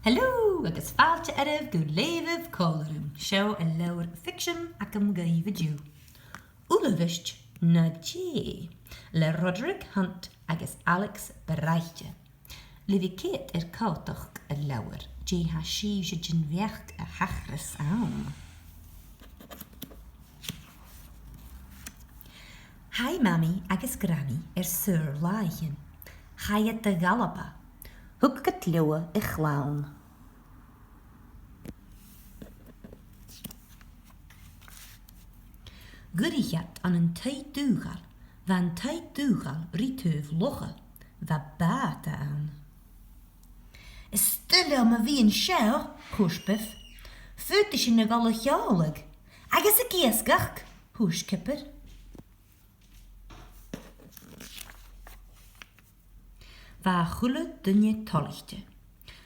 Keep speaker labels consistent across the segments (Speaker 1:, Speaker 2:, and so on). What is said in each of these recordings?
Speaker 1: Hallo, agus fáilte aribh go léamh cólarúm, seo a leabhar fiction ac am gaomh dú. Ullmhist na dé, le Roderick Hunt agus Alex Baraithe. Livy Kate cátach a leabhar, dé ha sí se gin bheach a hachras am. Hai mami agus granny sur laichen. Chaiad de galapa. Hoek het leeuwen i chlawn. Gurigat aan een tijd dugal, van tijd dugal rituuf loche, wat baten aan. Stille me wie een schel, hoespef. Voet is je nog alle jalig. Agus a geesgach, hoeskipper. Va chulle dunne tollichte.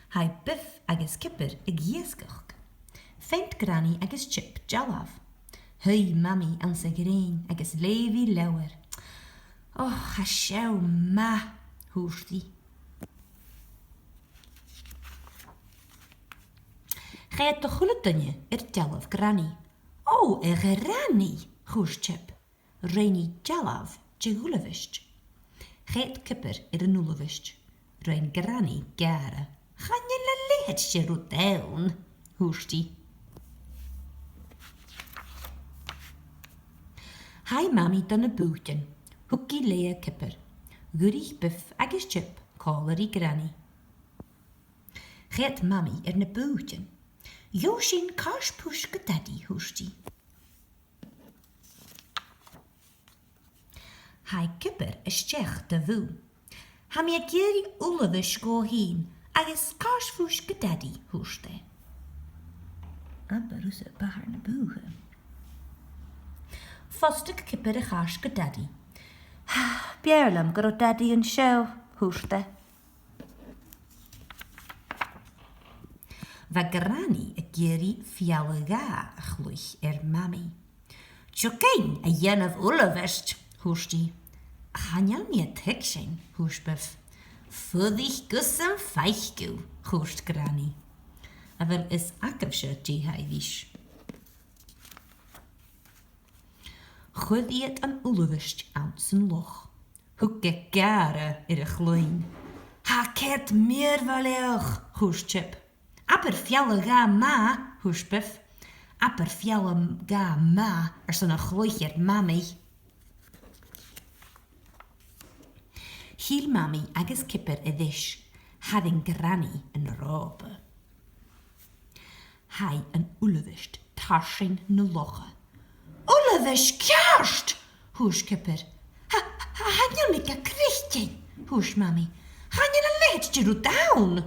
Speaker 1: Hai biff agus kipper a giesgach. Feint granny agus chip jalav. Hui mami an sa green agus levi lewer. Oh, ha sjau ma, hoesti. Gij de chulle dunne jalav granny. Oh, granny, hoes chip. Reini jalav, jegulevist. Geet kipper een nullenwist. Rein granny gare. Gaan je la leedje roedown, hoest die. Hai mami dan een bootjen. Hoekie lee kipper. Gurig biff agus chip, kolerie granny. Geet mami een bootjen. Joshin karspushke daddy, hoest die. Hai kipper is tjech de woe. Ham je geri ulewish go heen, agus karsfush gedaddy hoeste. Aber is het bahar na boege. Fostig kipper de kars gedaddy. Bjerlam gro daddy en show hoeste. Va granny a geri fialaga chluich mami. Tjokein a jen of ulewist. Hoestie. Gaan jou niet hek zijn, hoespef. Voedig gussem feichgu, hoest granny. Aber is akkersje die hij wies. Goed het aan ulewist aan zijn loch. Hoeke gare in de gloin. Ha ket meer wel erg, hoest chip. Apper fjelle ga ma, hoespef. Apper fjelle ga ma, zo'n gloicher mami. Hiel mami agus kipper dish, having granny een robe. Hij een ulewist, tarsing na loche. Ulewist kerst, hoes kipper. Ha je niet een krichtje, hoes mami. Ha je een leedje roedown.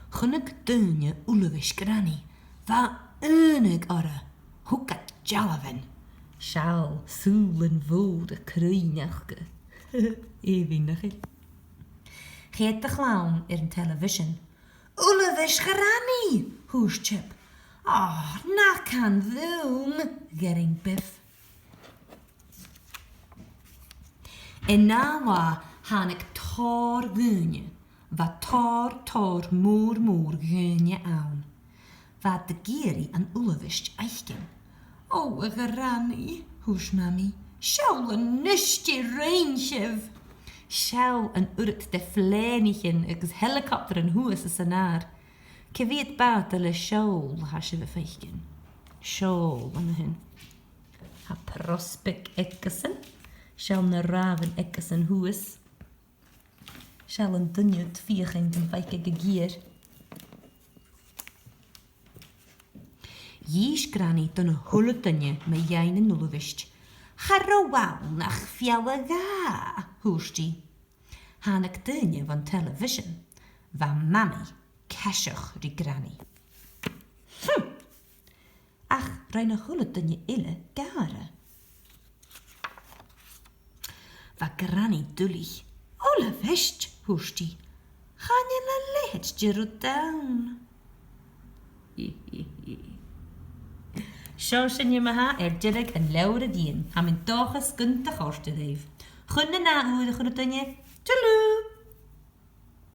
Speaker 1: Gunnig dunje ulewist granny, va unig arre, hoekat jalaven. Sjaal, soel en woede, kruinachke. Ewig nog een. Geet de clown in television. Ulewis granny, hoes chip. Oh, na kan woom, getting biff. En na han ik tor gunje. Wat tor moer gunje aan. Wat de geri aan ulewis eichen. Oh, granny, hoes mami. Schau een nustje reintje. Schau een urt de vlenigen, ik helikopter en hoe is het naar. Ke weet buiten le schau, hasje we veichten. Schau aan hen. Ha prospek ekkesen. Schau ne raven ekkesen hoe is. Schau een dunje het vierging en veike gegier. Jies granny dan een hulletunje met jijne nullewist. Harrowauw nach fjelle ga, hoest die. Hanek dunje van television. Van mami, kashach die granny. Ach, reine hulletunje ille gare. Va granny dullig. Olle wist, hoest die. Gaan je la leedje roedown. Zo zijn je me ha direct een lauwe dien. Ham in toges kunt de gorste leef. Gunde na hoe de groetanje. Tjoeloe!